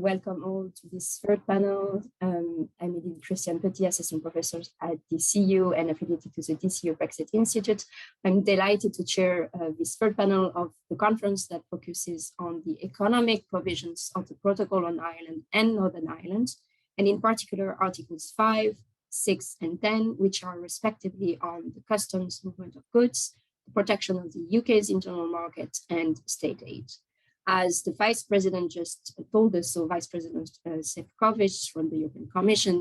welcome all to this third panel. I'm indeed Christy and Petit, assistant professors at DCU and affiliated to the DCU Brexit Institute. I'm delighted to chair this third panel of the conference that focuses on the economic provisions of the Protocol on Ireland and Northern Ireland, and in particular Articles 5, 6, and 10, which are respectively on the customs movement of goods, the protection of the UK's internal market, and state aid. As the Vice President just told us, so Vice President Šefčovič from the European Commission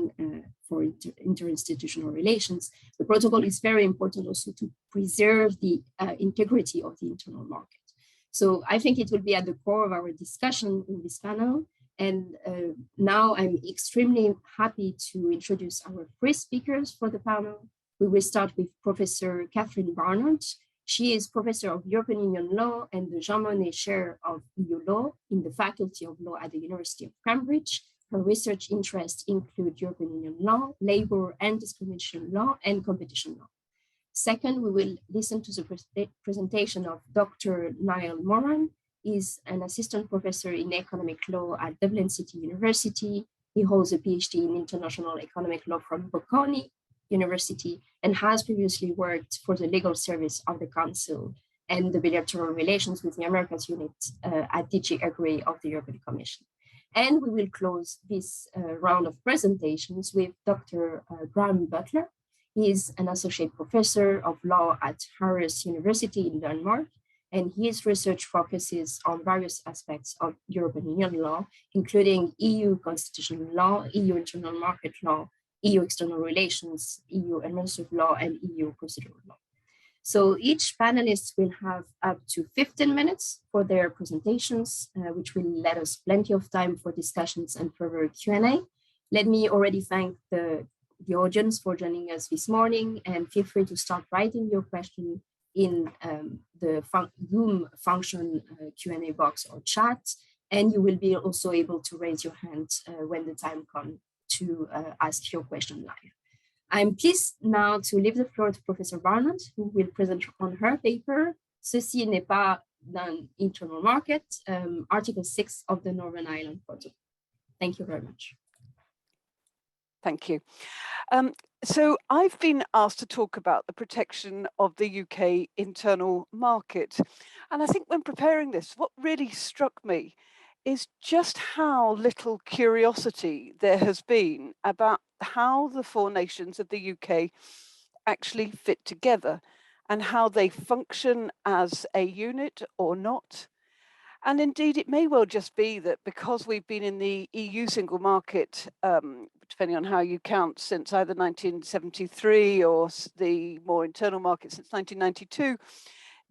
for Interinstitutional Relations, the protocol is very important also to preserve the integrity of the internal market. So I think it will be at the core of our discussion in this panel. And now I'm extremely happy to introduce our three speakers for the panel. We will start with Professor Catherine Barnard. She is Professor of European Union Law and the Jean Monnet Chair of EU Law in the Faculty of Law at the University of Cambridge. Her research interests include European Union law, labor and discrimination law, and competition law. Second, we will listen to the presentation of Dr. Niall Moran. He is an assistant professor in economic law at Dublin City University. He holds a PhD in international economic law from Bocconi University and has previously worked for the legal service of the Council and the bilateral relations with the Americas unit at DG Agri of the European Commission. And we will close this round of presentations with Dr. Graham Butler. He is an associate professor of law at Aarhus University in Denmark, and his research focuses on various aspects of European Union law, including EU constitutional law, EU internal market law, EU external relations, EU administrative law, and EU procedural law. So each panelist will have up to 15 minutes for their presentations, which will let us plenty of time for discussions and further Q&A. Let me already thank the audience for joining us this morning, and feel free to start writing your question in the Zoom function Q&A box or chat, and you will be also able to raise your hand when the time comes to ask your question live. I'm pleased now to leave the floor to Professor Barnard, who will present on her paper, Ceci n'est pas d'un internal market, Article 6 of the Northern Ireland Protocol. Thank you very much. Thank you. So I've been asked to talk about the protection of the UK internal market. And I think when preparing this, what really struck me is just how little curiosity there has been about how the four nations of the UK actually fit together and how they function as a unit or not. And indeed, it may well just be that because we've been in the EU single market, depending on how you count, since either 1973 or the more internal market since 1992,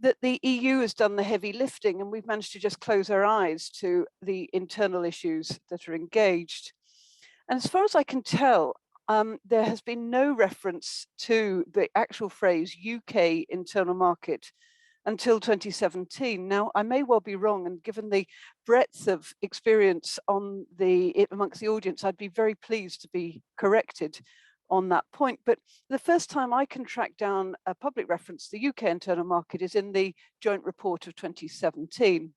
that the EU has done the heavy lifting and we've managed to just close our eyes to the internal issues that are engaged. And as far as I can tell, there has been no reference to the actual phrase UK internal market until 2017. Now, I may well be wrong, and given the breadth of experience amongst the audience, I'd be very pleased to be corrected on that point. But the first time I can track down a public reference to the UK internal market is in the joint report of 2017.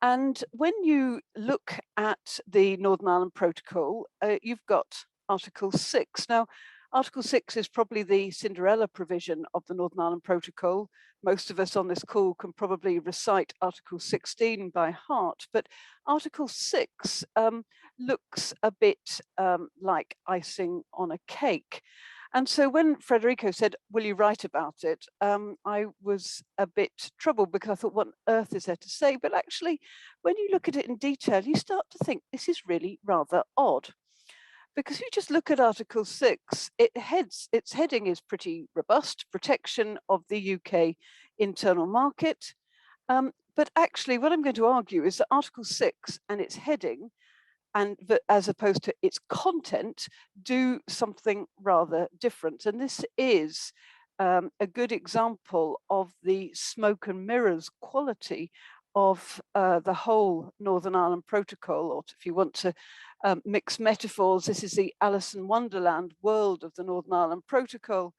And when you look at the Northern Ireland Protocol, you've got Article 6. Now, Article 6 is probably the Cinderella provision of the Northern Ireland Protocol. Most of us on this call can probably recite Article 16 by heart, but Article 6 looks a bit like icing on a cake. And so when Federico said, will you write about it? I was a bit troubled because I thought, what on earth is there to say? But actually, when you look at it in detail, you start to think this is really rather odd. Because if you just look at Article 6, its heading is pretty robust, protection of the UK internal market. But actually, what I'm going to argue is that Article 6 and its heading, as opposed to its content, do something rather different. And this is a good example of the smoke and mirrors quality of the whole Northern Ireland Protocol, or if you want to mix metaphors, this is the Alice in Wonderland world of the Northern Ireland Protocol,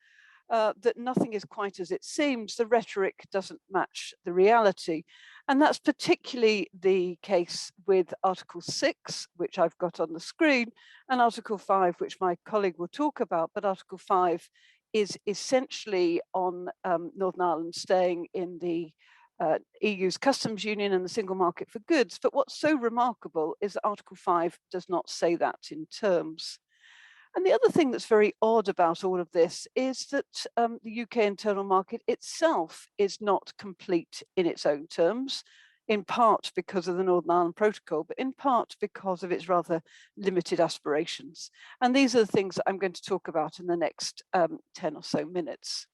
that nothing is quite as it seems. The rhetoric doesn't match the reality. And that's particularly the case with Article 6, which I've got on the screen, and Article 5, which my colleague will talk about. But Article 5 is essentially on Northern Ireland staying in the EU's customs union and the single market for goods. But what's so remarkable is that Article 5 does not say that in terms. And the other thing that's very odd about all of this is that the UK internal market itself is not complete in its own terms, in part because of the Northern Ireland Protocol, but in part because of its rather limited aspirations. And these are the things that I'm going to talk about in the next 10 or so minutes.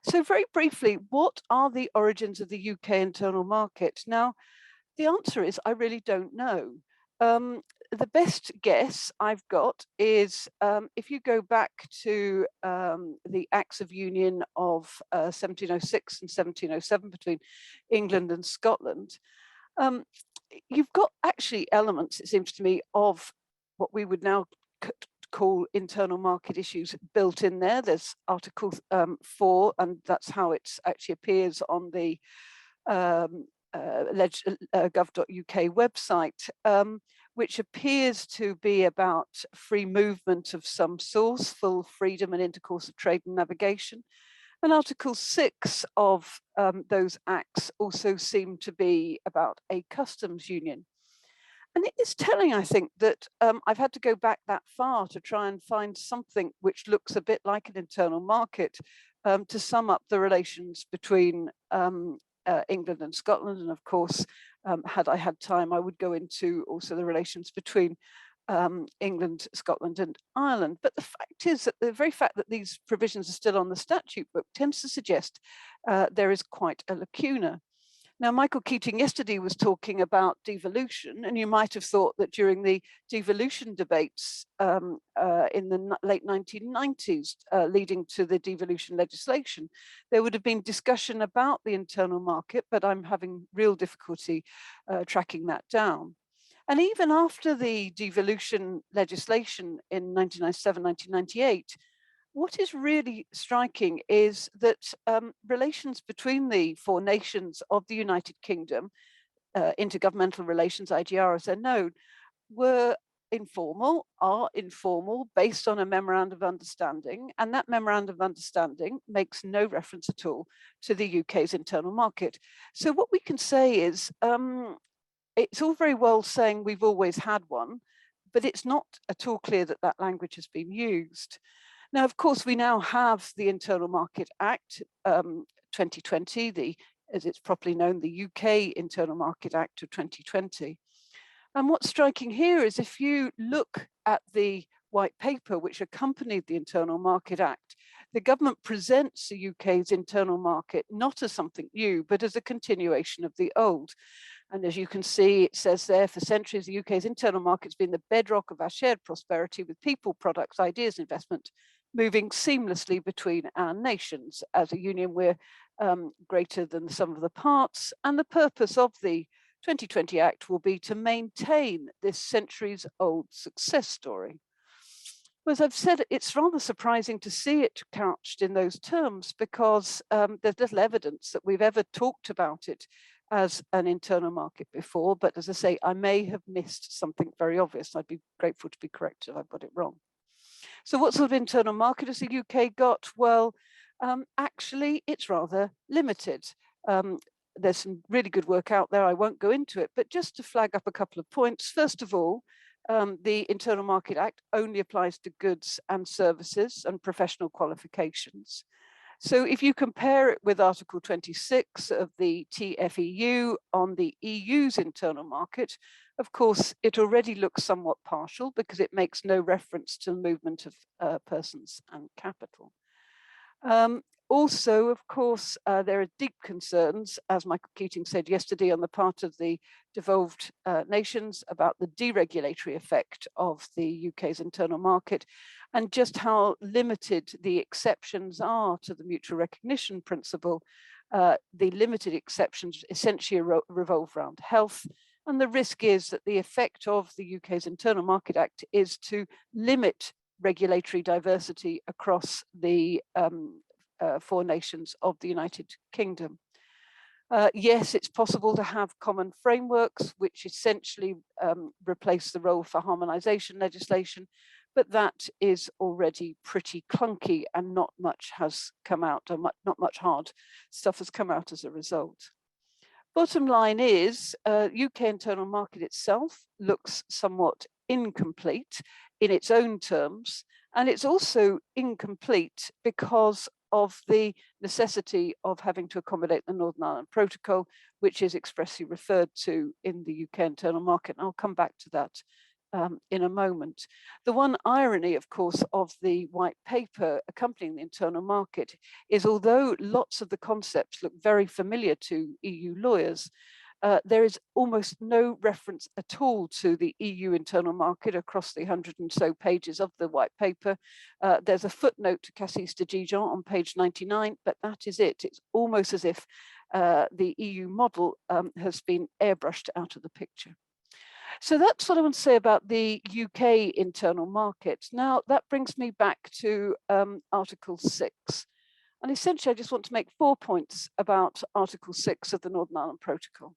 So very briefly, what are the origins of the UK internal market? Now, the answer is I really don't know. The best guess I've got is if you go back to the Acts of Union of 1706 and 1707 between England and Scotland, you've got actually elements, it seems to me, of what we would now call internal market issues built in there. There's Article 4, and that's how it actually appears on the gov.uk website, which appears to be about free movement of some source, full freedom and intercourse of trade and navigation. And Article 6 of those acts also seem to be about a customs union. And it is telling, I think, that I've had to go back that far to try and find something which looks a bit like an internal market to sum up the relations between England and Scotland. And of course, had I had time, I would go into also the relations between England, Scotland and Ireland. But the fact is that the very fact that these provisions are still on the statute book tends to suggest there is quite a lacuna. Now, Michael Keating yesterday was talking about devolution, and you might have thought that during the devolution debates in the late 1990s, leading to the devolution legislation, there would have been discussion about the internal market, but I'm having real difficulty tracking that down. And even after the devolution legislation in 1997, 1998, what is really striking is that relations between the four nations of the United Kingdom, intergovernmental relations, IGR as they're known, were informal, are informal, based on a memorandum of understanding. And that memorandum of understanding makes no reference at all to the UK's internal market. So what we can say is, it's all very well saying we've always had one, but it's not at all clear that that language has been used. Now, of course, we now have the Internal Market Act 2020, as it's properly known, the UK Internal Market Act of 2020. And what's striking here is if you look at the white paper which accompanied the Internal Market Act, the government presents the UK's internal market not as something new, but as a continuation of the old. And as you can see, it says there, for centuries, the UK's internal market's been the bedrock of our shared prosperity with people, products, ideas, investment, moving seamlessly between our nations. As a union, we're greater than the sum of the parts. And the purpose of the 2020 Act will be to maintain this centuries-old success story. As I've said, it's rather surprising to see it couched in those terms because there's little evidence that we've ever talked about it as an internal market before. But as I say, I may have missed something very obvious. I'd be grateful to be corrected if I've got it wrong. So what sort of internal market has the UK got? Well, actually, it's rather limited. There's some really good work out there. I won't go into it, but just to flag up a couple of points. First of all, the Internal Market Act only applies to goods and services and professional qualifications. So if you compare it with Article 26 of the TFEU on the EU's internal market, of course, it already looks somewhat partial because it makes no reference to the movement of persons and capital. Also, of course, there are deep concerns, as Michael Keating said yesterday, on the part of the devolved nations about the deregulatory effect of the UK's internal market and just how limited the exceptions are to the mutual recognition principle. The limited exceptions essentially revolve around health. And the risk is that the effect of the UK's Internal Market Act is to limit regulatory diversity across the four nations of the United Kingdom. Yes, it's possible to have common frameworks, which essentially replace the role for harmonisation legislation, but that is already pretty clunky and not much has come out, or not much hard stuff has come out as a result. Bottom line is, UK internal market itself looks somewhat incomplete in its own terms, and it's also incomplete because of the necessity of having to accommodate the Northern Ireland Protocol, which is expressly referred to in the UK internal market. And I'll come back to that in a moment. The one irony, of course, of the white paper accompanying the internal market is, although lots of the concepts look very familiar to EU lawyers, there is almost no reference at all to the EU internal market across the 100 and so pages of the white paper. There's a footnote to Cassis de Dijon on page 99, but that is it. It's almost as if the EU model has been airbrushed out of the picture. So that's what I want to say about the UK internal market. Now, that brings me back to Article 6. And essentially, I just want to make 4 points about Article 6 of the Northern Ireland Protocol.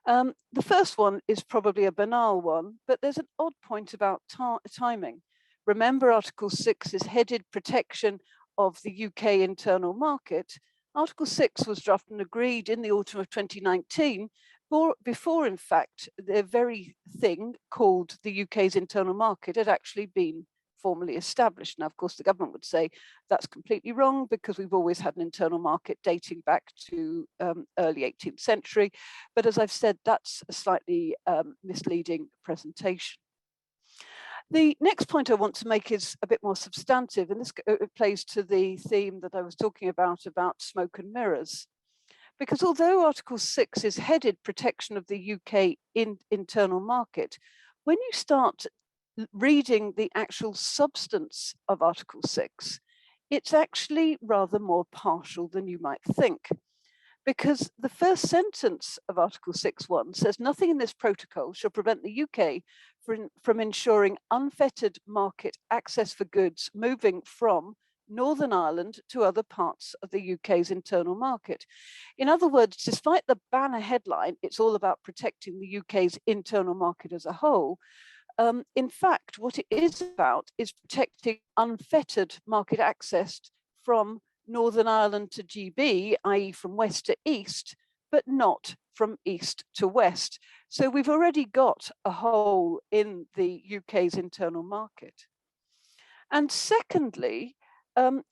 The first one is probably a banal one, but there's an odd point about timing. Remember, Article 6 is headed protection of the UK internal market. Article 6 was drafted and agreed in the autumn of 2019, before, in fact, the very thing called the UK's internal market had actually been formally established. Now, of course, the government would say that's completely wrong because we've always had an internal market dating back to early 18th century. But as I've said, that's a slightly misleading presentation. The next point I want to make is a bit more substantive, and this plays to the theme that I was talking about smoke and mirrors. Because although Article 6 is headed protection of the UK internal market, when you start reading the actual substance of Article 6, it's actually rather more partial than you might think. Because the first sentence of Article 6.1 says nothing in this protocol shall prevent the UK from ensuring unfettered market access for goods moving from Northern Ireland to other parts of the UK's internal market. In other words, despite the banner headline, it's all about protecting the UK's internal market as a whole. In fact, what it is about is protecting unfettered market access from Northern Ireland to GB, i.e. from west to east, but not from east to west. So we've already got a hole in the UK's internal market. And secondly,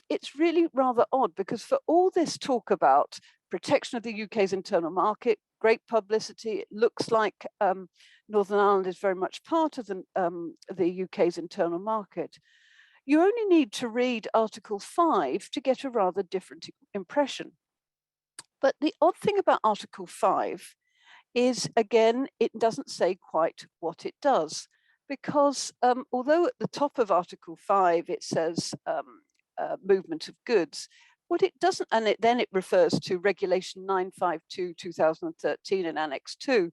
it's really rather odd because for all this talk about protection of the UK's internal market, great publicity, it looks like Northern Ireland is very much part of the UK's internal market. You only need to read Article 5 to get a rather different impression. But the odd thing about Article 5 is, again, it doesn't say quite what it does. Because although at the top of Article 5 it says movement of goods, what it doesn't, and then it refers to Regulation 952/2013 in Annex 2.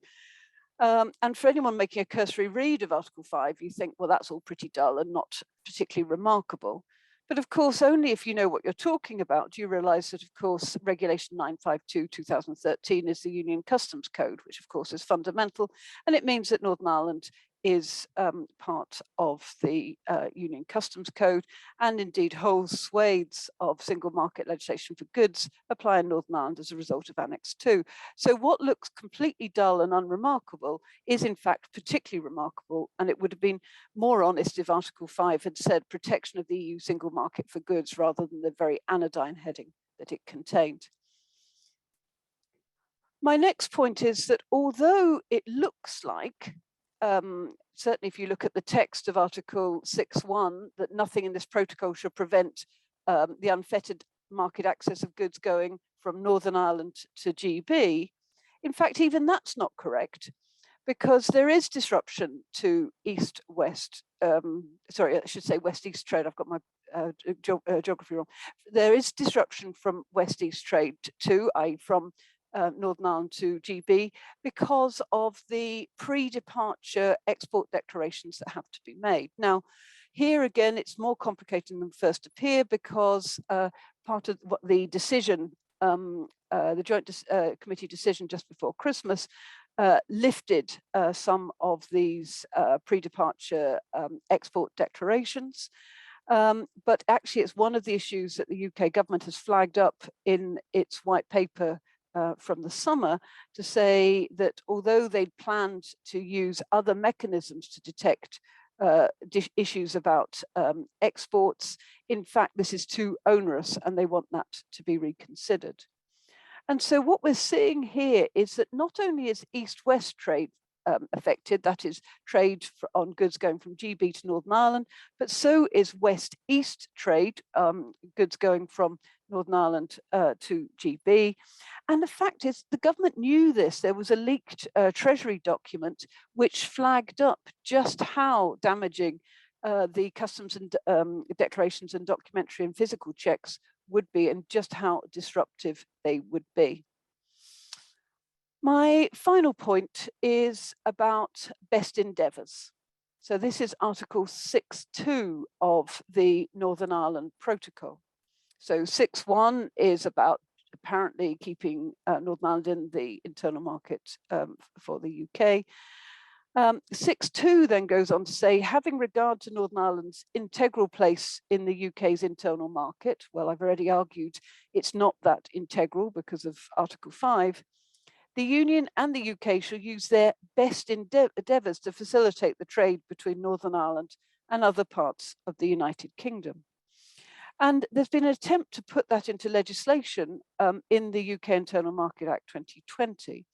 And for anyone making a cursory read of Article 5, you think, well, that's all pretty dull and not particularly remarkable. But of course, only if you know what you're talking about do you realise that, of course, Regulation 952/2013 is the Union Customs Code, which of course is fundamental, and it means that Northern Ireland is part of the Union Customs Code, and indeed whole swathes of single market legislation for goods apply in Northern Ireland as a result of Annex 2. So what looks completely dull and unremarkable is in fact particularly remarkable, and it would have been more honest if Article 5 had said protection of the EU single market for goods rather than the very anodyne heading that it contained. My next point is that although it looks like certainly if you look at the text of Article 6.1, that nothing in this protocol should prevent the unfettered market access of goods going from Northern Ireland to GB. In fact, even that's not correct, because there is disruption to east-west, sorry, I should say west-east trade. I've got my geography wrong. There is disruption from west-east trade too, i.e. from Northern Ireland to GB, because of the pre-departure export declarations that have to be made. Now, here again, it's more complicated than first appear, because part of what the decision, the joint committee decision just before Christmas, lifted some of these pre-departure export declarations. But actually, it's one of the issues that the UK government has flagged up in its white paper from the summer, to say that although they'd planned to use other mechanisms to detect issues about exports, in fact, this is too onerous and they want that to be reconsidered. And so what we're seeing here is that not only is East-West trade affected, that is trade on goods going from GB to Northern Ireland, but so is West-East trade, goods going from Northern Ireland to GB. And the fact is, the government knew this. There was a leaked Treasury document which flagged up just how damaging the customs and declarations and documentary and physical checks would be, and just how disruptive they would be. My final point is about best endeavours. So this is Article 6.2 of the Northern Ireland Protocol. So 6.1 is about apparently keeping Northern Ireland in the internal market for the UK. 6.2 then goes on to say, having regard to Northern Ireland's integral place in the UK's internal market. Well, I've already argued it's not that integral because of Article 5. The Union and the UK shall use their best endeavours to facilitate the trade between Northern Ireland and other parts of the United Kingdom. And there's been an attempt to put that into legislation in the UK Internal Market Act 2020.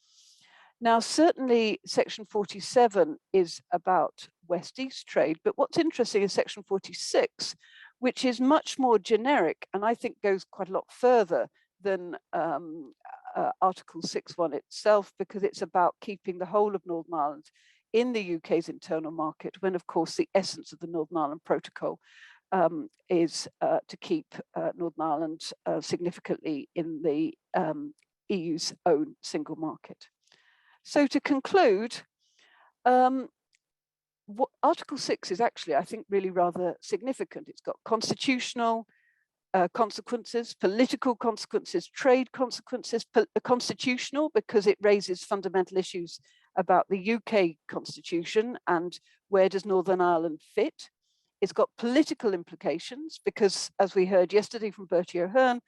Now, certainly Section 47 is about West-East trade, but what's interesting is Section 46, which is much more generic, and I think goes quite a lot further than Article 6.1 itself, because it's about keeping the whole of Northern Ireland in the UK's internal market, when of course the essence of the Northern Ireland Protocol is to keep Northern Ireland significantly in the EU's own single market. So to conclude, what Article 6 is actually, I think, really rather significant. It's got constitutional consequences, political consequences, trade consequences, constitutional, because it raises fundamental issues about the UK constitution and where does Northern Ireland fit. It's got political implications because, as we heard yesterday from Bertie Ahern,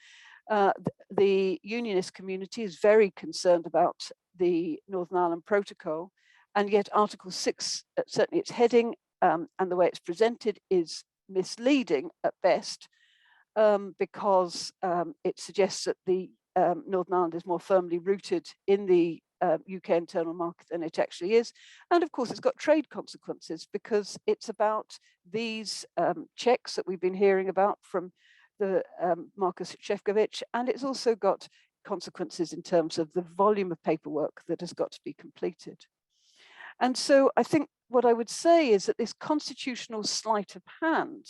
the unionist community is very concerned about the Northern Ireland Protocol, and yet Article 6, certainly its heading and the way it's presented, is misleading at best, because it suggests that the Northern Ireland is more firmly rooted in the UK internal market than it actually is. And of course, it's got trade consequences because it's about these checks that we've been hearing about from the Markus Šefčovič, and it's also got consequences in terms of the volume of paperwork that has got to be completed. And so I think what I would say is that this constitutional sleight of hand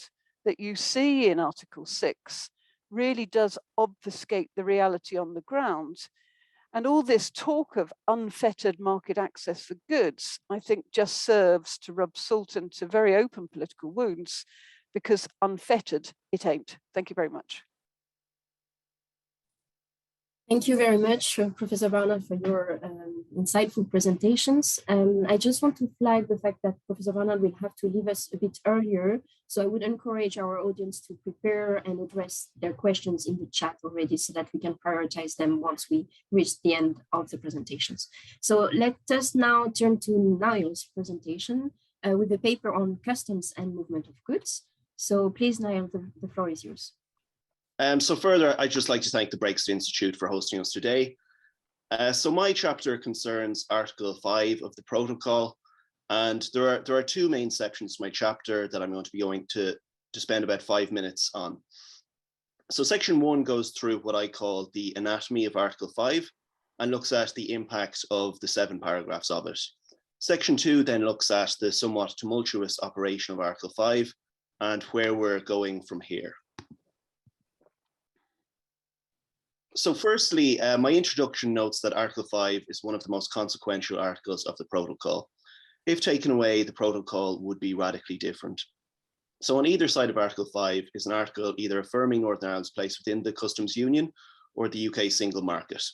that you see in Article 6 really does obfuscate the reality on the ground. And all this talk of unfettered market access for goods, I think, just serves to rub salt into very open political wounds, because unfettered it ain't. Thank you very much. Thank you very much, Professor Barnard, for your insightful presentations. I just want to flag the fact that Professor Barnard will have to leave us a bit earlier, so I would encourage our audience to prepare and address their questions in the chat already so that we can prioritize them once we reach the end of the presentations. So let us now turn to Niall's presentation with a paper on customs and movement of goods. So please, Niall, the floor is yours. So further, I'd just like to thank the Brexit Institute for hosting us today. So my chapter concerns Article 5 of the protocol, and there are two main sections to my chapter that I'm going to be going to spend about 5 minutes on. So section 1 goes through what I call the anatomy of Article 5 and looks at the impact of the 7 paragraphs of it. Section 2 then looks at the somewhat tumultuous operation of Article 5 and where we're going from here. So firstly, my introduction notes that Article 5 is one of the most consequential articles of the protocol. If taken away, the protocol would be radically different. So on either side of Article 5 is an article either affirming Northern Ireland's place within the customs union or the UK single market.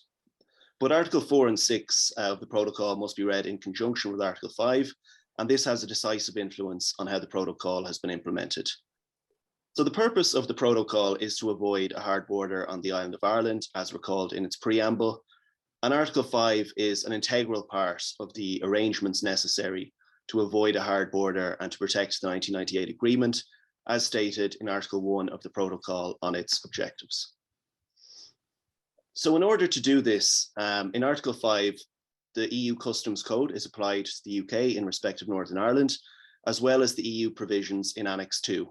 But Article 4 and 6 of the protocol must be read in conjunction with Article 5, and this has a decisive influence on how the protocol has been implemented. So the purpose of the protocol is to avoid a hard border on the island of Ireland, as recalled in its preamble, and Article 5 is an integral part of the arrangements necessary to avoid a hard border and to protect the 1998 agreement, as stated in Article 1 of the protocol on its objectives. So in order to do this, in Article 5, the EU Customs Code is applied to the UK in respect of Northern Ireland, as well as the EU provisions in Annex 2.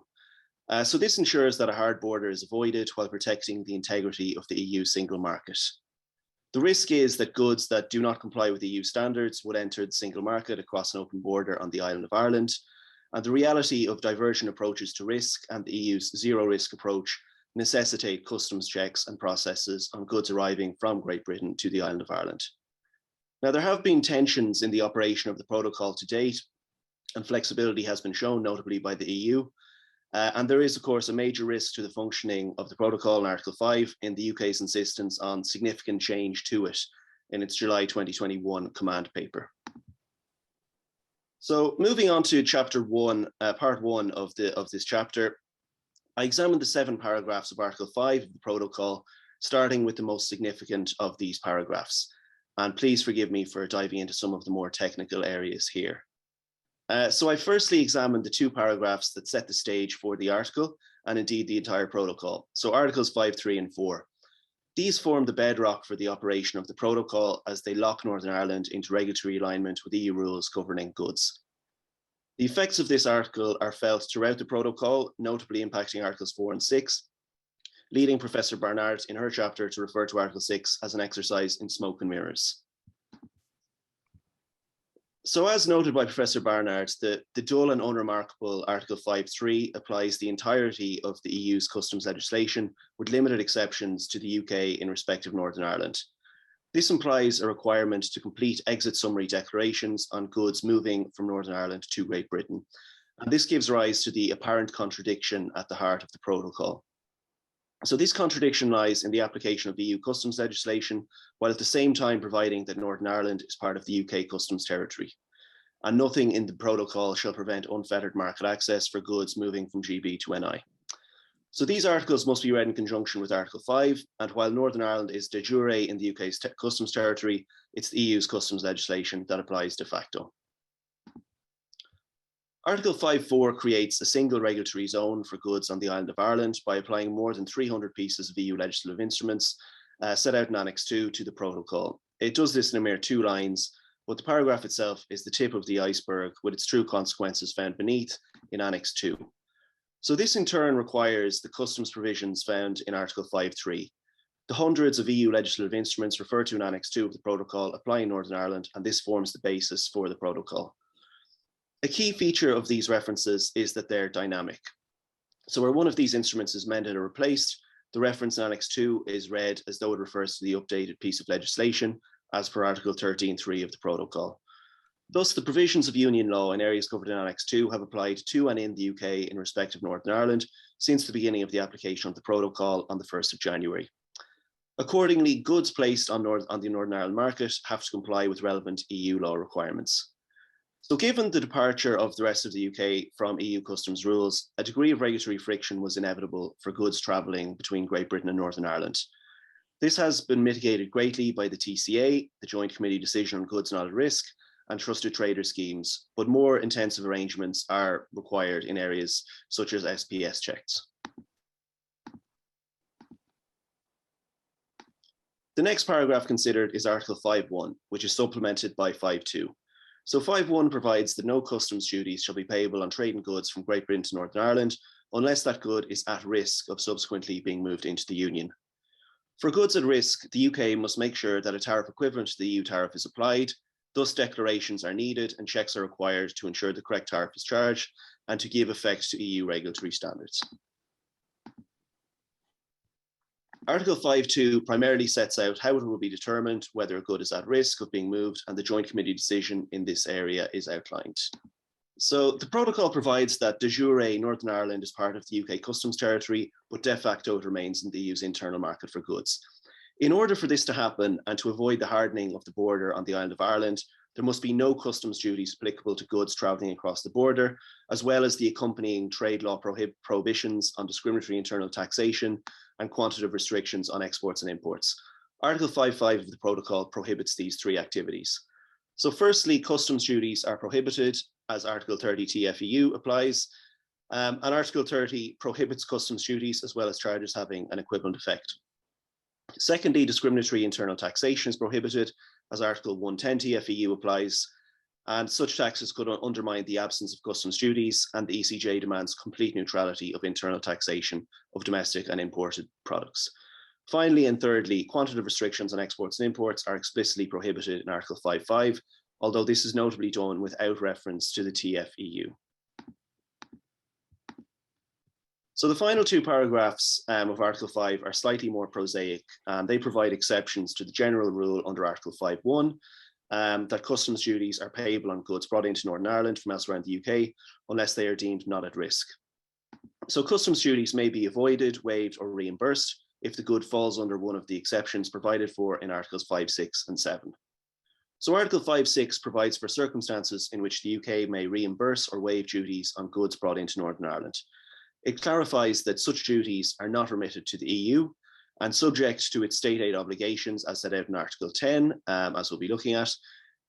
So this ensures that a hard border is avoided while protecting the integrity of the EU single market. The risk is that goods that do not comply with EU standards would enter the single market across an open border on the island of Ireland. And the reality of divergent approaches to risk and the EU's zero risk approach necessitate customs checks and processes on goods arriving from Great Britain to the island of Ireland. Now, there have been tensions in the operation of the protocol to date, and flexibility has been shown, notably by the EU. And there is, of course, a major risk to the functioning of the protocol in Article 5 in the UK's insistence on significant change to it in its July 2021 command paper. So moving on to chapter 1, part 1 of this chapter, I examined the 7 paragraphs of Article 5 of the protocol, starting with the most significant of these paragraphs. And please forgive me for diving into some of the more technical areas here. So I firstly examined the 2 paragraphs that set the stage for the article and indeed the entire protocol. So Articles 5, 3 and 4. These form the bedrock for the operation of the protocol as they lock Northern Ireland into regulatory alignment with EU rules governing goods. The effects of this article are felt throughout the protocol, notably impacting Articles 4 and 6, leading Professor Barnard in her chapter to refer to Article 6 as an exercise in smoke and mirrors. So as noted by Professor Barnard, the dull and unremarkable Article 5.3 applies the entirety of the EU's customs legislation with limited exceptions to the UK in respect of Northern Ireland. This implies a requirement to complete exit summary declarations on goods moving from Northern Ireland to Great Britain. And this gives rise to the apparent contradiction at the heart of the protocol. So this contradiction lies in the application of EU customs legislation, while at the same time providing that Northern Ireland is part of the UK customs territory. And nothing in the protocol shall prevent unfettered market access for goods moving from GB to NI. So these articles must be read in conjunction with Article 5, and while Northern Ireland is de jure in the UK's customs territory, it's the EU's customs legislation that applies de facto. Article 5.4 creates a single regulatory zone for goods on the island of Ireland by applying more than 300 pieces of EU legislative instruments set out in Annex 2 to the protocol. It does this in a mere 2 lines, but the paragraph itself is the tip of the iceberg with its true consequences found beneath in Annex 2. So this in turn requires the customs provisions found in Article 5.3. The hundreds of EU legislative instruments referred to in Annex 2 of the protocol apply in Northern Ireland, and this forms the basis for the protocol. A key feature of these references is that they're dynamic. So where one of these instruments is amended or replaced, the reference in Annex 2 is read as though it refers to the updated piece of legislation as per Article 13.3 of the protocol. Thus, the provisions of Union law in areas covered in Annex 2 have applied to and in the UK in respect of Northern Ireland since the beginning of the application of the protocol on the 1st of January. Accordingly, goods placed on the Northern Ireland market have to comply with relevant EU law requirements. So given the departure of the rest of the UK from EU customs rules, a degree of regulatory friction was inevitable for goods travelling between Great Britain and Northern Ireland. This has been mitigated greatly by the TCA, the Joint Committee Decision on Goods Not at Risk, and trusted trader schemes, but more intensive arrangements are required in areas such as SPS checks. The next paragraph considered is Article 5.1, which is supplemented by 5.2. So 5.1 provides that no customs duties shall be payable on trading goods from Great Britain to Northern Ireland unless that good is at risk of subsequently being moved into the Union. For goods at risk, the UK must make sure that a tariff equivalent to the EU tariff is applied. Thus, declarations are needed and checks are required to ensure the correct tariff is charged and to give effect to EU regulatory standards. Article 5.2 primarily sets out how it will be determined whether a good is at risk of being moved, and the Joint Committee decision in this area is outlined. So the protocol provides that de jure Northern Ireland is part of the UK customs territory, but de facto it remains in the EU's internal market for goods. In order for this to happen and to avoid the hardening of the border on the island of Ireland, there must be no customs duties applicable to goods travelling across the border, as well as the accompanying trade law prohibitions on discriminatory internal taxation and quantitative restrictions on exports and imports. Article 5.5 of the protocol prohibits these three activities. So firstly, customs duties are prohibited as Article 30 TFEU applies, and Article 30 prohibits customs duties as well as charges having an equivalent effect. Secondly, discriminatory internal taxation is prohibited as Article 110 TFEU applies, and such taxes could undermine the absence of customs duties, and the ECJ demands complete neutrality of internal taxation of domestic and imported products. Finally, and thirdly, quantitative restrictions on exports and imports are explicitly prohibited in Article 5.5, although this is notably done without reference to the TFEU. So the final two paragraphs of Article 5 are slightly more prosaic, and they provide exceptions to the general rule under Article 5.1 that customs duties are payable on goods brought into Northern Ireland from elsewhere in the UK unless they are deemed not at risk. So customs duties may be avoided, waived, or reimbursed if the good falls under one of the exceptions provided for in Articles 5, 6, and 7. So Article 5.6 provides for circumstances in which the UK may reimburse or waive duties on goods brought into Northern Ireland. It clarifies that such duties are not remitted to the EU and subject to its state aid obligations as set out in Article 10, as we'll be looking at.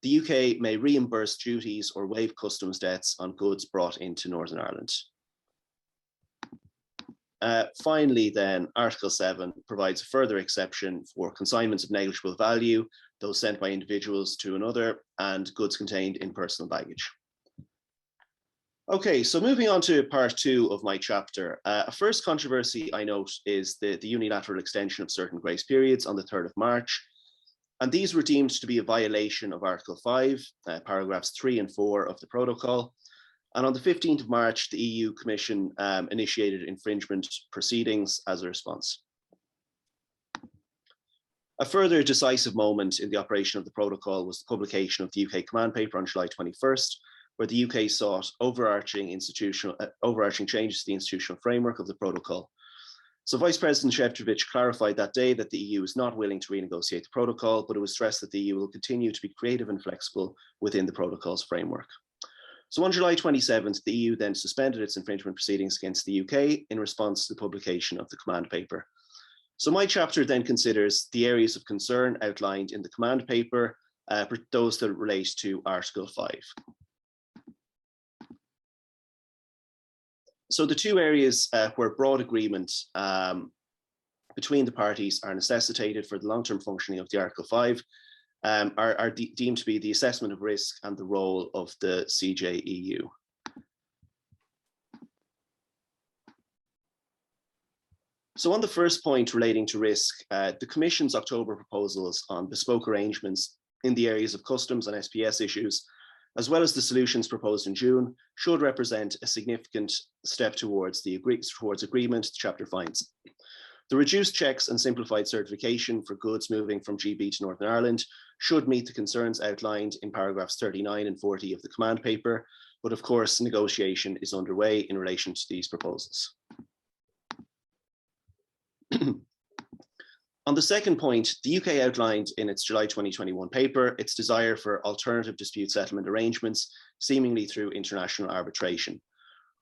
The UK may reimburse duties or waive customs debts on goods brought into Northern Ireland. Finally, then, Article 7 provides a further exception for consignments of negligible value, those sent by individuals to another, and goods contained in personal baggage. Okay, so moving on to part 2 of my chapter. A first controversy I note is the unilateral extension of certain grace periods on the 3rd of March. And these were deemed to be a violation of Article 5, paragraphs 3 and 4 of the protocol. And on the 15th of March, the EU Commission initiated infringement proceedings as a response. A further decisive moment in the operation of the protocol was the publication of the UK command paper on July 21st, where the UK sought overarching changes to the institutional framework of the protocol. So Vice President Šefčovič clarified that day that the EU is not willing to renegotiate the protocol, but it was stressed that the EU will continue to be creative and flexible within the protocol's framework. So on July 27th, the EU then suspended its infringement proceedings against the UK in response to the publication of the command paper. So my chapter then considers the areas of concern outlined in the command paper, those that relate to Article 5. So the two areas where broad agreement between the parties are necessitated for the long-term functioning of the Article 5 are deemed to be the assessment of risk and the role of the CJEU. So on the first point relating to risk, the Commission's October proposals on bespoke arrangements in the areas of customs and SPS issues, as well as the solutions proposed in June, should represent a significant step towards agreement, the chapter finds. The reduced checks and simplified certification for goods moving from GB to Northern Ireland should meet the concerns outlined in paragraphs 39 and 40 of the command paper, but of course, negotiation is underway in relation to these proposals. On the second point, the UK outlined in its July 2021 paper its desire for alternative dispute settlement arrangements, seemingly through international arbitration.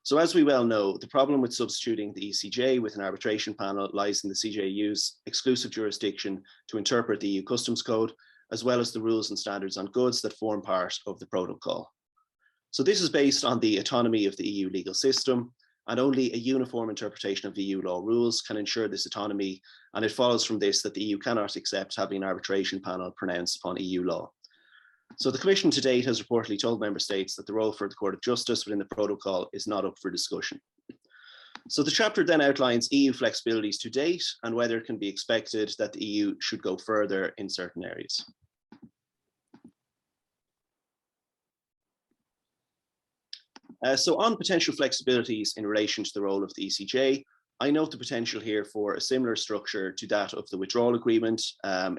So as we well know, the problem with substituting the ECJ with an arbitration panel lies in the CJEU's exclusive jurisdiction to interpret the EU Customs Code, as well as the rules and standards on goods that form part of the protocol. So this is based on the autonomy of the EU legal system, and only a uniform interpretation of EU law rules can ensure this autonomy, and it follows from this that the EU cannot accept having an arbitration panel pronounced upon EU law. So the Commission to date has reportedly told Member States that the role for the Court of Justice within the protocol is not up for discussion. So the chapter then outlines EU flexibilities to date and whether it can be expected that the EU should go further in certain areas. So on potential flexibilities in relation to the role of the ECJ, I note the potential here for a similar structure to that of the withdrawal agreement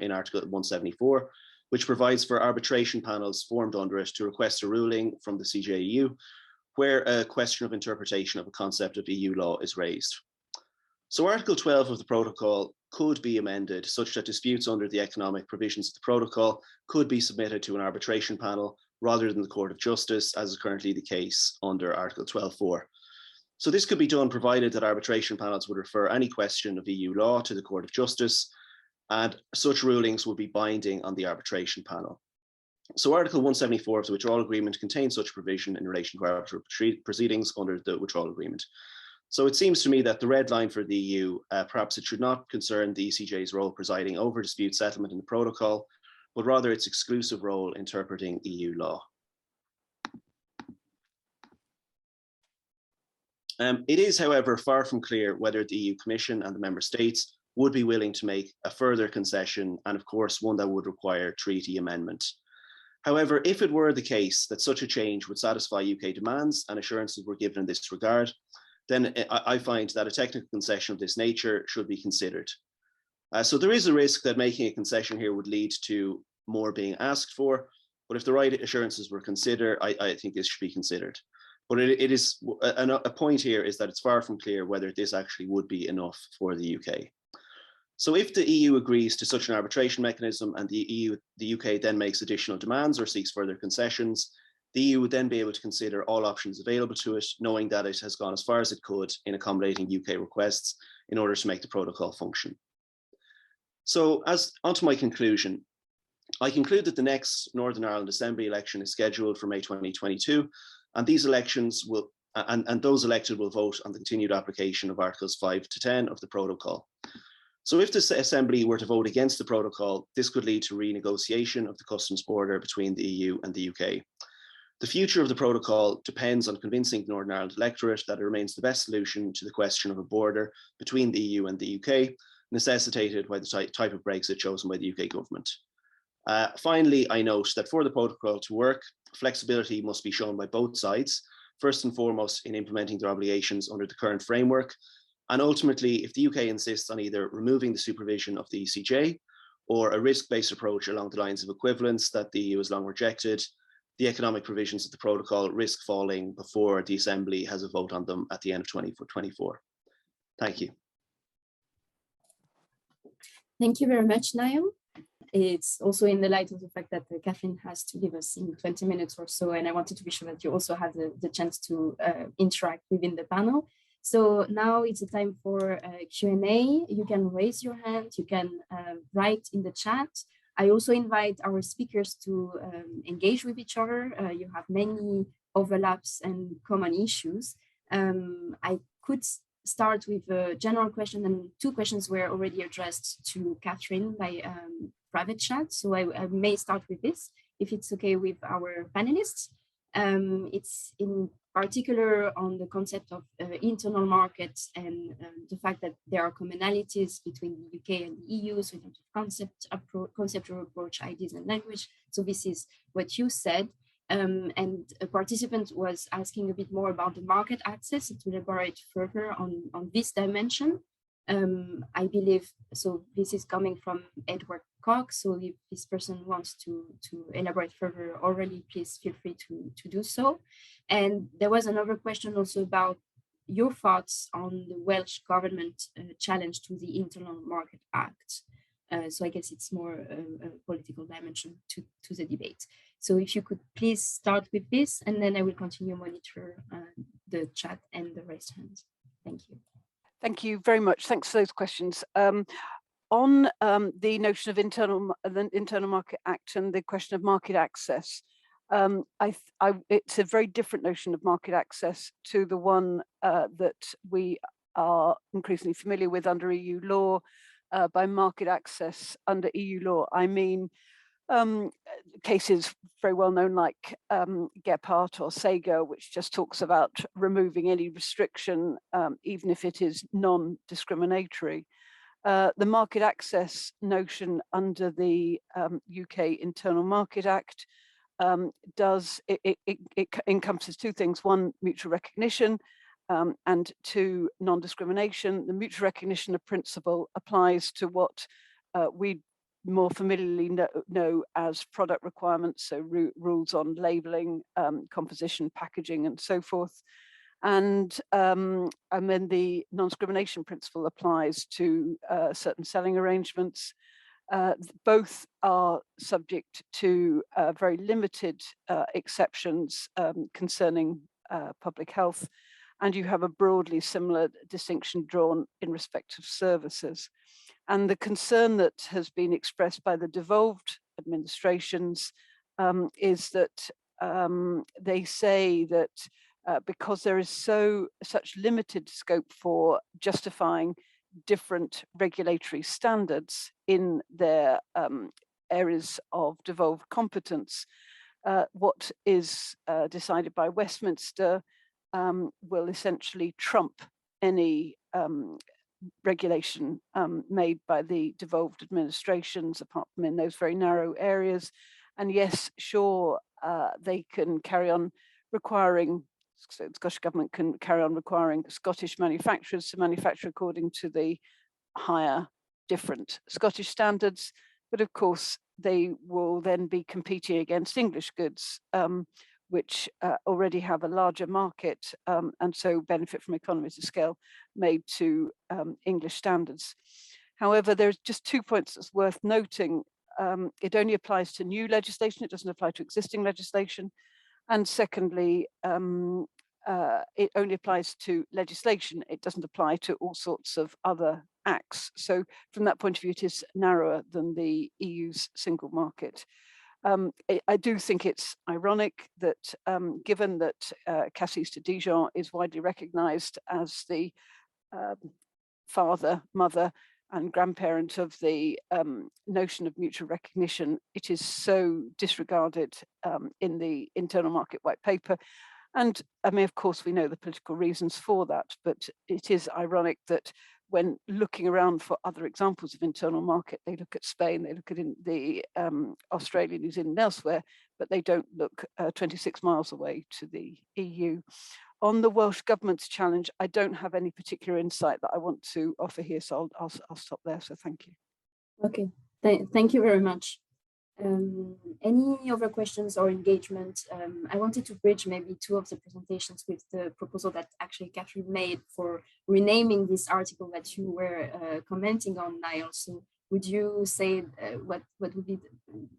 in Article 174, which provides for arbitration panels formed under it to request a ruling from the CJEU, where a question of interpretation of a concept of EU law is raised. So Article 12 of the protocol could be amended such that disputes under the economic provisions of the protocol could be submitted to an arbitration panel rather than the Court of Justice, as is currently the case under Article 12.4. So this could be done provided that arbitration panels would refer any question of EU law to the Court of Justice, and such rulings would be binding on the arbitration panel. So Article 174 of the Withdrawal Agreement contains such provision in relation to arbitral proceedings under the Withdrawal Agreement. So it seems to me that the red line for the EU, perhaps it should not concern the ECJ's role presiding over dispute settlement in the protocol, but rather its exclusive role interpreting EU law. It is, however, far from clear whether the EU Commission and the Member States would be willing to make a further concession, and of course one that would require treaty amendment. However, if it were the case that such a change would satisfy UK demands and assurances were given in this regard, then I find that a technical concession of this nature should be considered. So there is a risk that making a concession here would lead to more being asked for, but if the right assurances were considered, I think this should be considered. But it is a point here is that it's far from clear whether this actually would be enough for the UK. So if the EU agrees to such an arbitration mechanism and the UK then makes additional demands or seeks further concessions, the EU would then be able to consider all options available to it, knowing that it has gone as far as it could in accommodating UK requests in order to make the protocol function. So onto my conclusion. I conclude that the next Northern Ireland Assembly election is scheduled for May 2022, and these elections will, and those elected will vote on the continued application of Articles 5 to 10 of the protocol. So if the Assembly were to vote against the protocol, this could lead to renegotiation of the customs border between the EU and the UK. The future of the protocol depends on convincing the Northern Ireland electorate that it remains the best solution to the question of a border between the EU and the UK, necessitated by the type of Brexit chosen by the UK government. Finally, I note that for the protocol to work, flexibility must be shown by both sides, first and foremost in implementing their obligations under the current framework. And ultimately, if the UK insists on either removing the supervision of the ECJ or a risk-based approach along the lines of equivalence that the EU has long rejected, the economic provisions of the protocol risk falling before the Assembly has a vote on them at the end of 2024. Thank you. Thank you very much, Niall. It's also in the light of the fact that Catherine has to give us in 20 minutes or so, and I wanted to be sure that you also have the chance to interact within the panel. So now it's a time for Q&A. You can raise your hand, you can write in the chat. I also invite our speakers to engage with each other. You have many overlaps and common issues. I could start with a general question, and two questions were already addressed to Catherine by private chat. So I may start with this, if it's okay with our panelists. It's in particular on the concept of internal markets and the fact that there are commonalities between the UK and the EU, so in terms of conceptual approach, ideas and language. So this is what you said. And a participant was asking a bit more about the market access, to elaborate further on this dimension. I believe, so this is coming from Edward Cox, so if this person wants to elaborate further orally, please feel free to do so. And there was another question also about your thoughts on the Welsh government challenge to the Internal Market Act. So I guess it's more a political dimension to the debate. So if you could please start with this, and then I will continue monitor the chat and the raised hands. Thank you. Thank you very much. Thanks for those questions. On the notion of the Internal Market Act and the question of market access, it's a very different notion of market access to the one that we are increasingly familiar with under EU law. By market access under EU law, I mean cases very well known like Gephardt or Sager, which just talks about removing any restriction, even if it is non-discriminatory. The market access notion under the UK Internal Market Act it encompasses two things: one, mutual recognition, and two, non-discrimination. The mutual recognition of principle applies to what we more familiarly know as product requirements, so rules on labeling, composition, packaging, and so forth. And then the non-discrimination principle applies to certain selling arrangements. Both are subject to very limited exceptions concerning public health, and you have a broadly similar distinction drawn in respect of services. And the concern that has been expressed by the devolved administrations is that they say that because there is such limited scope for justifying different regulatory standards in their areas of devolved competence, what is decided by Westminster will essentially trump any regulation made by the devolved administrations, apart from in those very narrow areas. And yes, sure, they can carry on requiring, so the Scottish Government can carry on requiring Scottish manufacturers to manufacture according to the higher, different Scottish standards. But of course, they will then be competing against English goods, which already have a larger market and so benefit from economies of scale made to English standards. However, there's just 2 points that's worth noting. It only applies to new legislation. It doesn't apply to existing legislation. And secondly, it only applies to legislation. It doesn't apply to all sorts of other acts. So from that point of view, it is narrower than the EU's single market. I do think it's ironic that given that Cassis de Dijon is widely recognized as the father, mother, and grandparent of the notion of mutual recognition, it is so disregarded in the internal market white paper. And I mean, of course, we know the political reasons for that, but it is ironic that when looking around for other examples of internal market, they look at Spain, they look at the Australia, New Zealand, elsewhere, but they don't look 26 miles away to the EU. On the Welsh Government's challenge, I don't have any particular insight that I want to offer here, so I'll stop there, so thank you. Okay, thank you very much. Any other questions or engagement? I wanted to bridge maybe two of the presentations with the proposal that actually Catherine made for renaming this article that you were commenting on, Niall. So would you say what would be,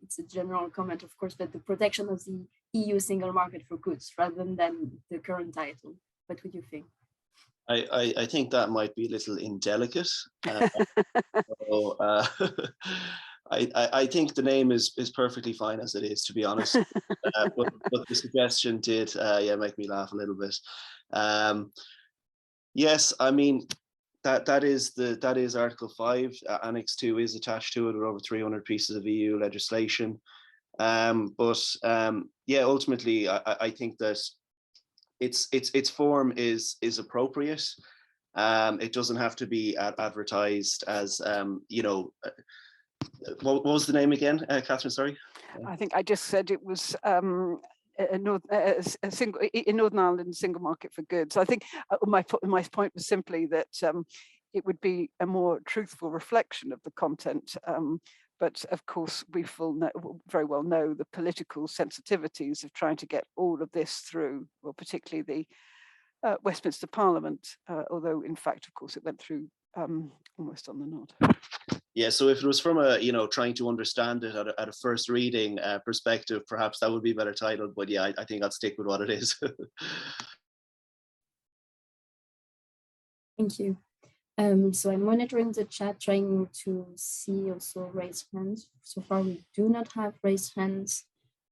it's a general comment, of course, but the protection of the EU single market for goods rather than the current title? What would you think? I think that might be a little indelicate. I think the name is perfectly fine as it is, to be honest. But the suggestion did, make me laugh a little bit. Yes, I mean that is Article 5. Annex 2 is attached to it with over 300 pieces of EU legislation. Ultimately, I think that its form is appropriate. It doesn't have to be advertised as what was the name again, Catherine? Sorry. I think I just said it was in Northern Ireland single market for goods. I think my point was simply that it would be a more truthful reflection of the content. But of course, we very well know the political sensitivities of trying to get all of this through, well, particularly the Westminster Parliament, although in fact, of course, it went through almost on the nod. Yeah, so if it was from a, trying to understand it at a first reading perspective, perhaps that would be a better title. But yeah, I think I'd stick with what it is. Thank you. So I'm monitoring the chat, trying to see also raised hands. So far, we do not have raised hands.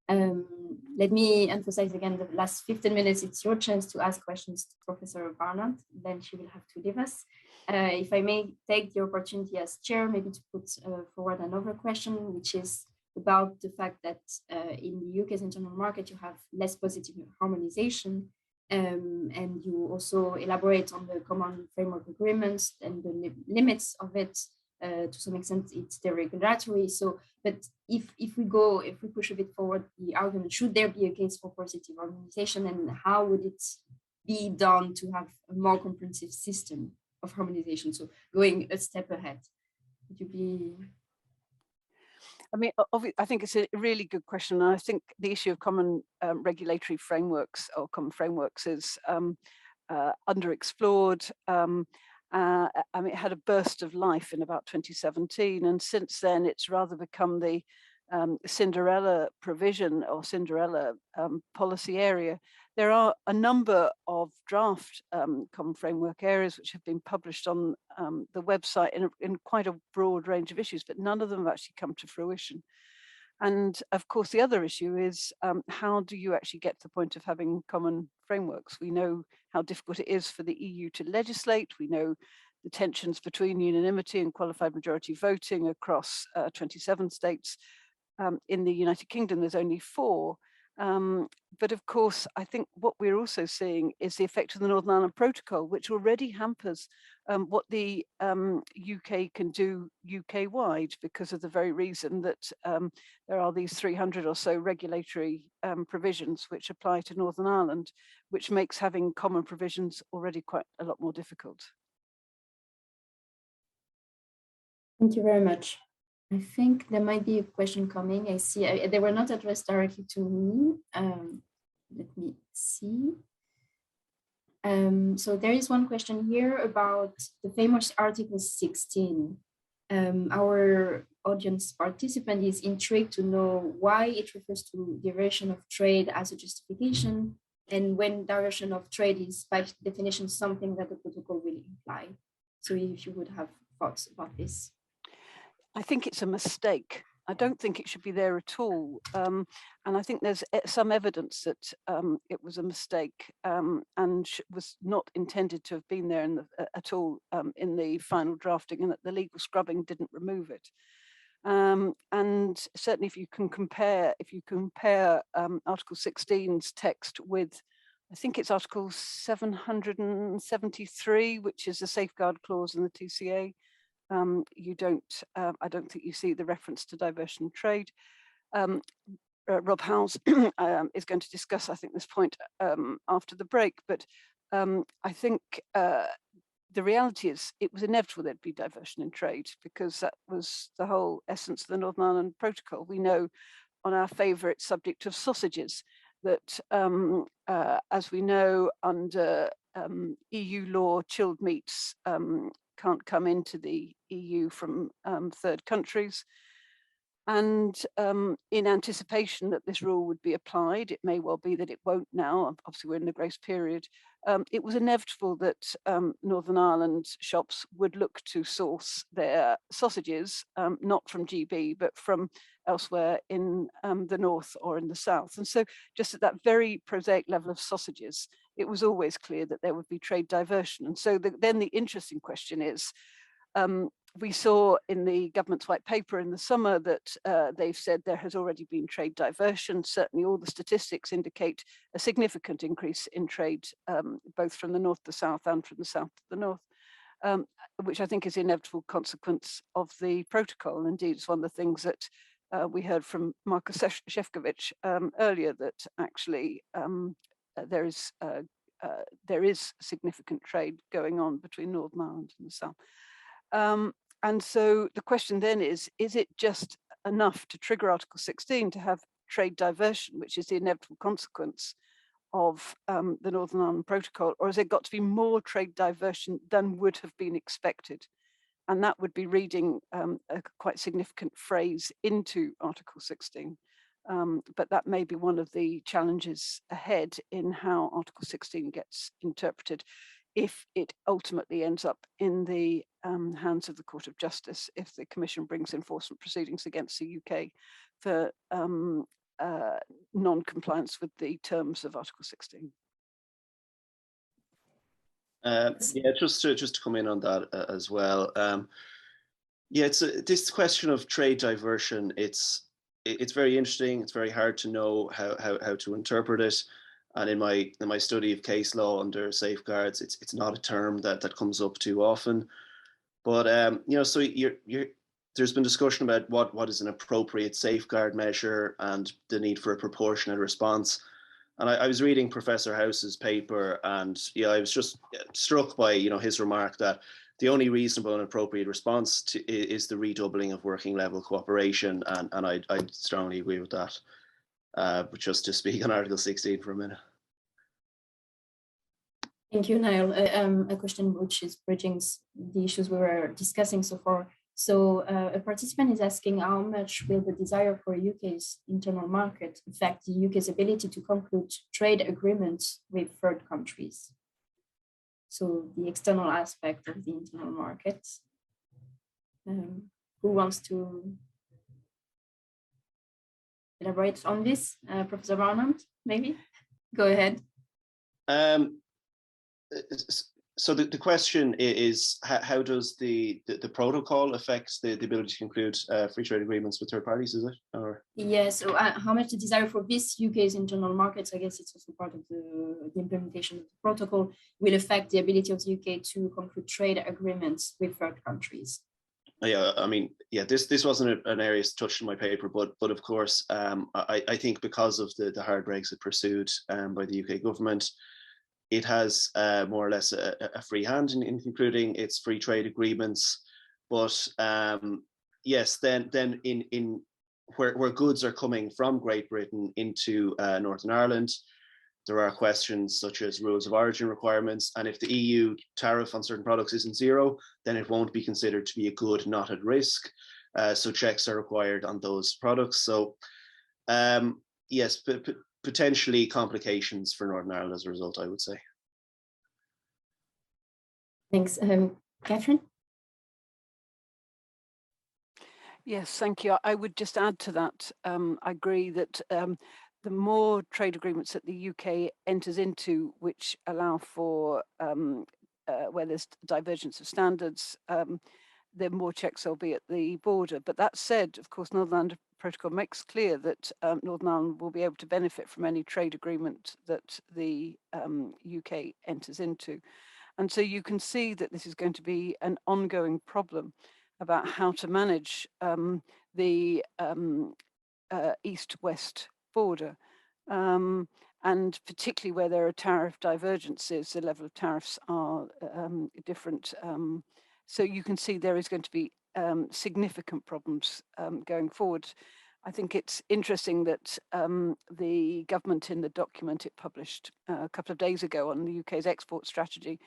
Let me emphasize again, the last 15 minutes, it's your chance to ask questions to Professor Barnard, then she will have to leave us. If I may take the opportunity as chair, maybe to put forward another question, which is about the fact that in the UK's internal market, you have less positive harmonization, and you also elaborate on the common framework agreements and the limits of it. To some extent, it's deregulatory. So, but if we push a bit forward the argument, should there be a case for positive harmonization, and how would it be done to have a more comprehensive system of harmonization? So going a step ahead, would you be? I mean, I think it's a really good question. And I think the issue of common regulatory frameworks or common frameworks is underexplored. I mean, it had a burst of life in about 2017, and since then it's rather become the Cinderella provision or Cinderella policy area. There are a number of draft common framework areas which have been published on the website in quite a broad range of issues, but none of them have actually come to fruition. And of course, the other issue is how do you actually get to the point of having common frameworks? We know how difficult it is for the EU to legislate. We know the tensions between unanimity and qualified majority voting across 27 states. In the United Kingdom, there's only 4. But of course, I think what we're also seeing is the effect of the Northern Ireland Protocol, which already hampers what the UK can do UK-wide, because of the very reason that there are these 300 or so regulatory provisions which apply to Northern Ireland, which makes having common provisions already quite a lot more difficult. Thank you very much. I think there might be a question coming. I see they were not addressed directly to me. Let me see. So there is one question here about the famous Article 16. Our audience participant is intrigued to know why it refers to diversion of trade as a justification, and when diversion of trade is by definition something that the protocol will imply. So if you would have thoughts about this. I think it's a mistake. I don't think it should be there at all. And I think there's some evidence that it was a mistake and was not intended to have been there at all in the final drafting, and that the legal scrubbing didn't remove it. And certainly if you compare Article 16's text with, I think it's Article 773, which is the safeguard clause in the TCA, you don't, I don't think you see the reference to diversion of trade. Rob Howells is going to discuss, I think, this point after the break, but I think the reality is it was inevitable there'd be diversion in trade, because that was the whole essence of the Northern Ireland Protocol. We know on our favourite subject of sausages that, as we know, under EU law, chilled meats can't come into the EU from third countries. And in anticipation that this rule would be applied, it may well be that it won't now, obviously we're in the grace period, it was inevitable that Northern Ireland shops would look to source their sausages, not from GB, but from elsewhere in the north or in the south. And so just at that very prosaic level of sausages, it was always clear that there would be trade diversion. And so then the interesting question is, we saw in the government's white paper in the summer that they've said there has already been trade diversion. Certainly all the statistics indicate a significant increase in trade, both from the north to south and from the south to the north, which I think is an inevitable consequence of the protocol. Indeed, it's one of the things that we heard from Markus Šefčovič earlier, that actually there is significant trade going on between Northern Ireland and the south. And so the question then is it just enough to trigger Article 16 to have trade diversion, which is the inevitable consequence of the Northern Ireland Protocol, or has there got to be more trade diversion than would have been expected? And that would be reading a quite significant phrase into Article 16. But that may be one of the challenges ahead in how Article 16 gets interpreted, if it ultimately ends up in the hands of the Court of Justice, if the Commission brings enforcement proceedings against the UK for non-compliance with the terms of Article 16. Yeah, just to come in on that as well. Yeah, it's this question of trade diversion. It's very interesting. It's very hard to know how to interpret it. And in my study of case law under safeguards, it's not a term that comes up too often. But you know, so there's been discussion about what is an appropriate safeguard measure and the need for a proportionate response. And I was reading Professor House's paper, and yeah, I was just struck by his remark that the only reasonable and appropriate response is the redoubling of working level cooperation, and I strongly agree with that. But just to speak on Article 16 for a minute. Thank you, Niall. A question which is bridging the issues we were discussing so far. So a participant is asking how much will the desire for UK's internal market affect the UK's ability to conclude trade agreements with third countries? So the external aspect of the internal market. Who wants to elaborate on this? Professor Barnard, maybe? Go ahead. So the question is, how does the protocol affect the ability to conclude free trade agreements with third parties, is it? Or? Yeah, so how much the desire for this UK's internal markets, I guess it's also part of the implementation of the protocol, will affect the ability of the UK to conclude trade agreements with third countries. Yeah, I mean, yeah, this wasn't an area touched in my paper, but of course, I think because of the hard Brexit pursued by the UK government, it has more or less a free hand in concluding its free trade agreements. But yes, then in where goods are coming from Great Britain into Northern Ireland, there are questions such as rules of origin requirements. And if the EU tariff on certain products isn't zero, then it won't be considered to be a good not at risk. So checks are required on those products. So yes, potentially complications for Northern Ireland as a result, I would say. Thanks. Catherine? Yes, thank you. I would just add to that. I agree that the more trade agreements that the UK enters into, which allow for where there's divergence of standards, the more checks there'll be at the border. But that said, of course, Northern Ireland Protocol makes clear that Northern Ireland will be able to benefit from any trade agreement that the UK enters into. And so you can see that this is going to be an ongoing problem about how to manage the east-west border. And particularly where there are tariff divergences, the level of tariffs are different. So you can see there is going to be significant problems going forward. I think it's interesting that the government, in the document it published a couple of days ago on the UK's export strategy,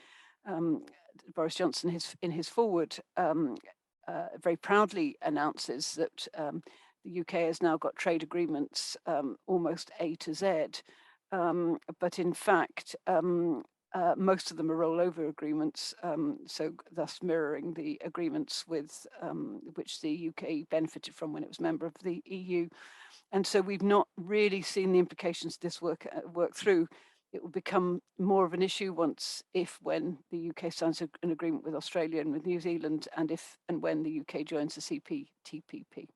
Boris Johnson, in his forward, very proudly announces that the UK has now got trade agreements almost A to Z, but in fact, most of them are rollover agreements, so thus mirroring the agreements with which the UK benefited from when it was a member of the EU. And so we've not really seen the implications of this work through. It will become more of an issue when the UK signs an agreement with Australia and with New Zealand, and if and when the UK joins the CPTPP.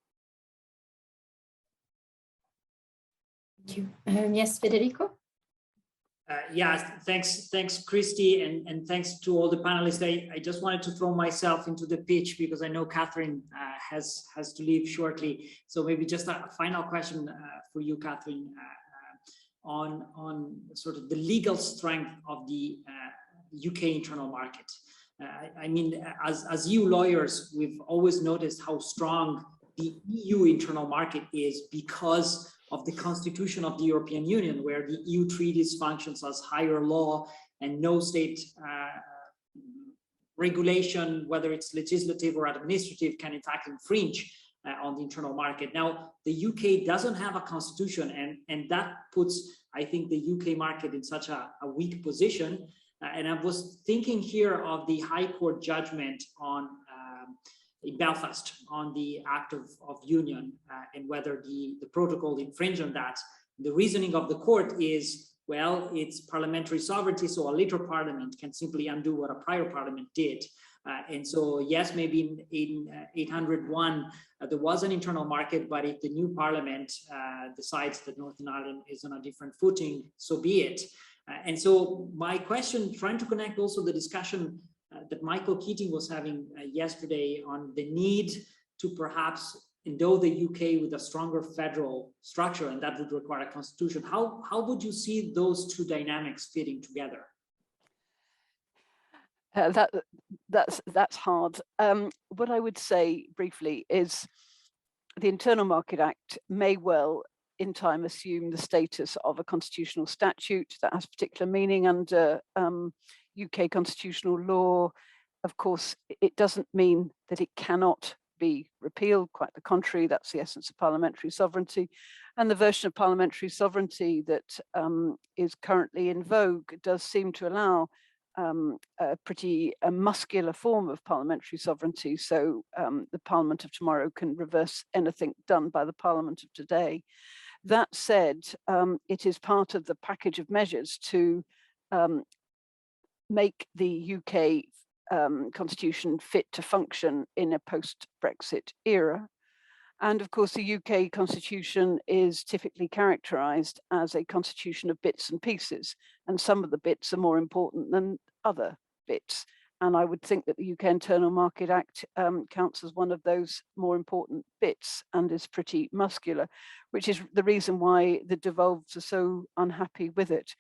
Thank you. Yes, Federico? Yeah, thanks, Christy, and thanks to all the panelists. I just wanted to throw myself into the pitch because I know Catherine has to leave shortly. So maybe just a final question for you, Catherine, on sort of the legal strength of the UK internal market. I mean, as EU lawyers, we've always noticed how strong the EU internal market is because of the Constitution of the European Union, where the EU treaties functions as higher law and no state regulation, whether it's legislative or administrative, can in fact infringe on the internal market. Now, the UK doesn't have a constitution, and that puts, I think, the UK market in such a weak position. And I was thinking here of the High Court judgment on in Belfast on the Act of Union and whether the protocol infringed on that. The reasoning of the court is, well, it's parliamentary sovereignty, so a later parliament can simply undo what a prior parliament did. And so, yes, maybe in 801, there was an internal market, but if the new parliament decides that Northern Ireland is on a different footing, so be it. And so my question, trying to connect also the discussion that Michael Keating was having yesterday on the need to perhaps endow the UK with a stronger federal structure, and that would require a constitution. How would you see those two dynamics fitting together? That's hard. What I would say briefly is the Internal Market Act may well in time assume the status of a constitutional statute that has particular meaning under UK constitutional law. Of course, it doesn't mean that it cannot be repealed, quite the contrary. That's the essence of parliamentary sovereignty. And the version of parliamentary sovereignty that is currently in vogue does seem to allow a pretty muscular form of parliamentary sovereignty. So the Parliament of tomorrow can reverse anything done by the Parliament of today. That said, it is part of the package of measures to make the UK constitution fit to function in a post-Brexit era. And of course, the UK constitution is typically characterized as a constitution of bits and pieces, and some of the bits are more important than other bits. And I would think that the UK Internal Market Act counts as one of those more important bits and is pretty muscular, which is the reason why the devolves are so unhappy with it.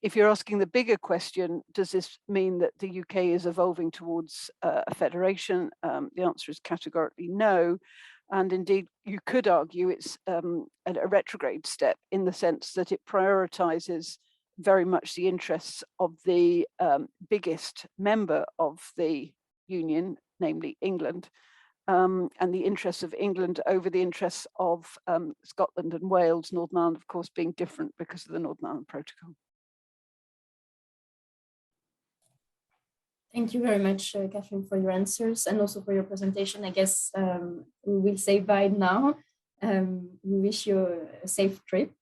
If you're asking the bigger question, does this mean that the UK is evolving towards a federation? The answer is categorically no. And indeed, you could argue it's a retrograde step in the sense that it prioritizes very much the interests of the biggest member of the Union, namely England, and the interests of England over the interests of Scotland and Wales, Northern Ireland, of course, being different because of the Northern Ireland Protocol. Thank you very much, Catherine, for your answers and also for your presentation. I guess we will say bye now. We wish you a safe trip